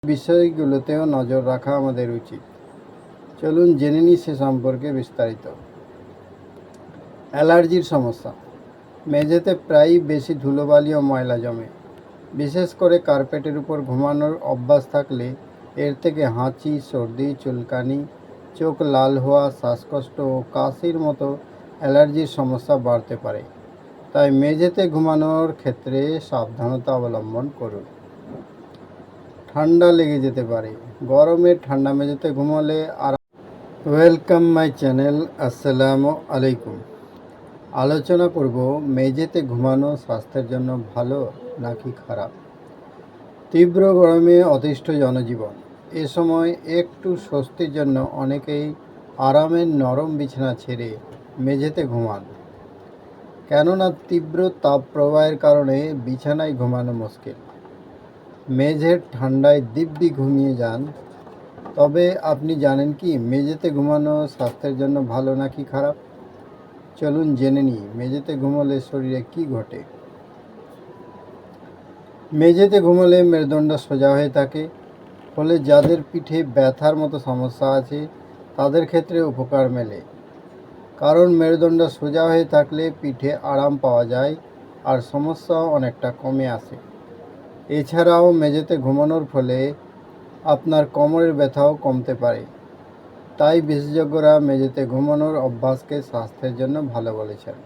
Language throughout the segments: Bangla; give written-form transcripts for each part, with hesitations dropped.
বিষয়গুলোতেও নজর রাখা আমাদের উচিত। চলুন জেনে নিই সে সম্পর্কে বিস্তারিত। অ্যালার্জির সমস্যা। মেঝেতে প্রায়ই বেশি ধুলোবালি ও ময়লা জমে। বিশেষ করে কার্পেটের উপর ঘুমানোর অভ্যাস থাকলে এর থেকে হাঁচি, সর্দি, চুলকানি, চোখ লাল হওয়া, শ্বাসকষ্ট ও কাশির মতো অ্যালার্জির সমস্যা বাড়তে পারে। তাই মেঝেতে ঘুমানোর ক্ষেত্রে সাবধানতা অবলম্বন করুন। ঠান্ডা লেগে যেতে পারে। গরমে ঠান্ডা মেঝেতে ঘুমালে ওয়েলকাম মাই চ্যানেল। আসসালামু আলাইকুম। আলোচনা করব মেঝেতে ঘুমানো স্বাস্থ্যের জন্য ভালো নাকি খারাপ। তীব্র গরমে অতিষ্ঠ জনজীবন। এ সময় একটু স্বস্তির জন্য অনেকেই আরামের নরম বিছানা ছেড়ে মেঝেতে ঘুমান, কেননা তীব্র তাপ প্রবাহের কারণে বিছানায় ঘুমানো মুশকিল। মেঝের ঠান্ডায় দিব্যি ঘুমিয়ে যান। তবে আপনি জানেন কি মেঝেতে ঘুমানো স্বাস্থ্যের জন্য ভালো নাকি খারাপ? চলুন জেনে নিই মেঝেতে ঘুমালে শরীরে কি ঘটে। মেঝেতে ঘুমালে মেরুদণ্ড সোজা হয়ে থাকে, ফলে যাদের পিঠে ব্যথার মতো সমস্যা আছে তাদের ক্ষেত্রে উপকার মেলে। কারণ মেরুদণ্ড সোজা হয়ে থাকলে পিঠে আরাম পাওয়া যায় আর সমস্যাও অনেকটা কমে আসে। এছাড়াও মেঝেতে ঘুমানোর ফলে আপনার কোমরের ব্যথাও কমতে পারে। তাই বিশেষজ্ঞরা মেঝেতে ঘুমানোর অভ্যাসকে স্বাস্থ্যের জন্য ভালো বলেছেন।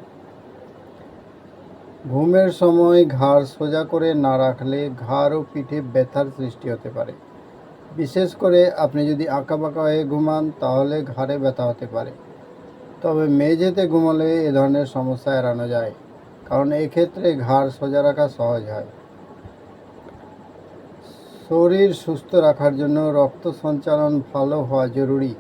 ঘুমের সময় ঘাড় সোজা করে না রাখলে ঘাড় ও পিঠে ব্যথার সৃষ্টি হতে পারে। বিশেষ করে আপনি যদি আঁকাবাঁকা হয়ে ঘুমান তাহলে ঘাড়ে ব্যথা হতে পারে। তবে মেঝেতে ঘুমালে এ ধরনের সমস্যা এড়ানো যায়, কারণ এক্ষেত্রে ঘাড় সোজা রাখা সহজ হয়। শরীর সুস্থ রাখার জন্য রক্ত সঞ্চালন ভালো হওয়া জরুরি।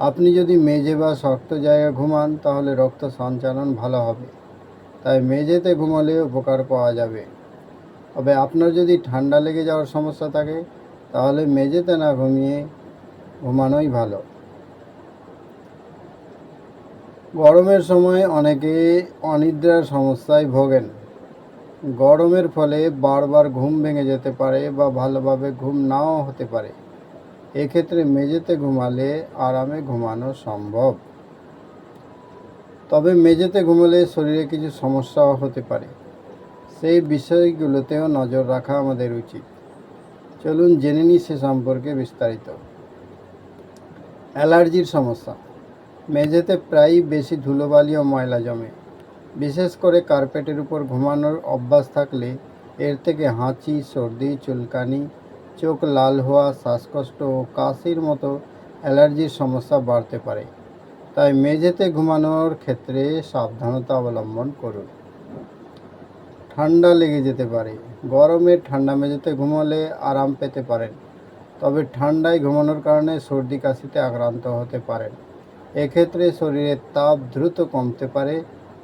আপনি যদি মেঝে বা শক্ত জায়গায় ঘুমান তাহলে রক্ত সঞ্চালন ভালো হবে, তাই মেঝেতে ঘুমালে উপকার পাওয়া যাবে। তবে আপনার যদি ঠান্ডা লেগে যাওয়ার সমস্যা থাকে তাহলে মেঝেতে না ঘুমানোই ভালো। গরমের সময় অনেকে অনিদ্রার সমস্যায় ভোগেন। গরমের ফলে বারবার ঘুম ভেঙে যেতে পারে বা ভালোভাবে ঘুম নাও হতে পারে। এক্ষেত্রে মেঝেতে ঘুমালে আরামে ঘুমানো সম্ভব। তবে মেঝেতে ঘুমালে শরীরে কিছু সমস্যাও হতে পারে। সেই বিষয়গুলোতেও নজর রাখা আমাদের উচিত। চলুন জেনে নিই সে সম্পর্কে বিস্তারিত। অ্যালার্জির সমস্যা। মেঝেতে প্রায়ই বেশি ধুলোবালি ও ময়লা জমে। বিশেষ করে কার্পেটের উপর ঘুমানোর অভ্যাস থাকলে এর থেকে হাঁচি, সর্দি, চুলকানি, চোখ লাল হওয়া, শ্বাসকষ্ট ও কাশির মতো অ্যালার্জির সমস্যা বাড়তে পারে। তাই মেঝেতে ঘুমানোর ক্ষেত্রে সাবধানতা অবলম্বন করুন। ঠান্ডা লেগে যেতে পারে। গরমে ঠান্ডা মেঝেতে ঘুমালে আরাম পেতে পারেন, তবে ঠান্ডায় ঘুমানোর কারণে সর্দি কাশিতে আক্রান্ত হতে পারেন। এক্ষেত্রে শরীরের তাপ দ্রুত কমতে পারে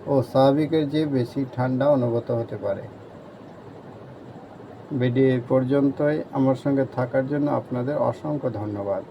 ও স্বাভাবিকের চেয়ে বেশি ঠান্ডা অনুভূত হতে পারে। ভিডিও এই পর্যন্তই। আমার সঙ্গে থাকার জন্য আপনাদের অসংখ্য ধন্যবাদ।